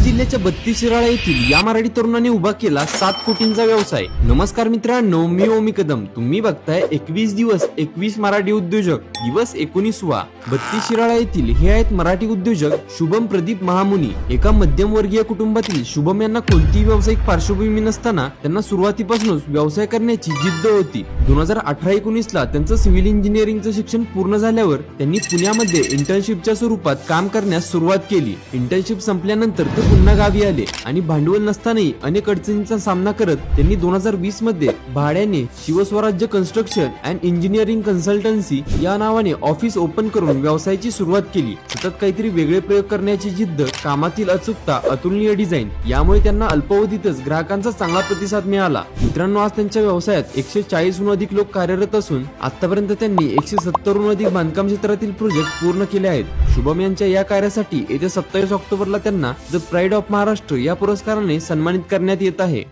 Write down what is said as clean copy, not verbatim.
जिल्ह्याच्या 32 शिराळा येथील या मराठी तरुणाने उभा केला 7 कोटींचा व्यवसाय। नमस्कार मित्रांनो, मी ओमी कदम। तुम्ही बघताय 21 दिवस 21 मराठी उद्योजक दिवस 19वा। 32 शिराळा येथील हे आहेत मराठी उद्योजक शुभम प्रदीप महामुनी। एका मध्यमवर्गीय कुटुंबातील शुभम यांना कोणतीही व्यावसायिक पार्श्वभूमी नसताना त्यांना सुरुवातीपासूनच व्यवसाय करण्याची जिद्द होती। 2018-19 ला त्यांचं सिव्हिल इंजिनिअरिंगचं शिक्षण पूर्ण झाल्यावर त्यांनी पुण्यामध्ये इंटर्नशिपच्या स्वरूपात काम करण्यास सुरुवात केली। इंटर्नशिप संपल्यानंतर ते पुन्हा गावी आले आणि भांडवल नसतानाही अनेक अडचणींचा सामना करत त्यांनी 2020 मध्ये भाड्याने Shivswarajya construction and engineering consultancy या नावाने ऑफिस ओपन करून व्यवसायाची सुरुवात केली। सतत काहीतरी वेगळे प्रयोग करण्याची जिद्द, कामातील अचूकता, अतुलनीय डिझाईन यामुळे त्यांना अल्पावधीतच ग्राहकांचा चांगला प्रतिसाद मिळाला। मित्रांनो, आज त्यांच्या व्यवसायात 140 हून अधिक लोक कार्यरत असून आतापर्यंत त्यांनी 170 हून अधिक बांधकाम क्षेत्रातील प्रोजेक्ट पूर्ण केले आहेत। शुभम यांच्या या कार्यासाठी येत्या 27 ऑक्टोबरला त्यांना द प्राईड ऑफ महाराष्ट्र या पुरस्काराने सन्मानित करण्यात येत आहे।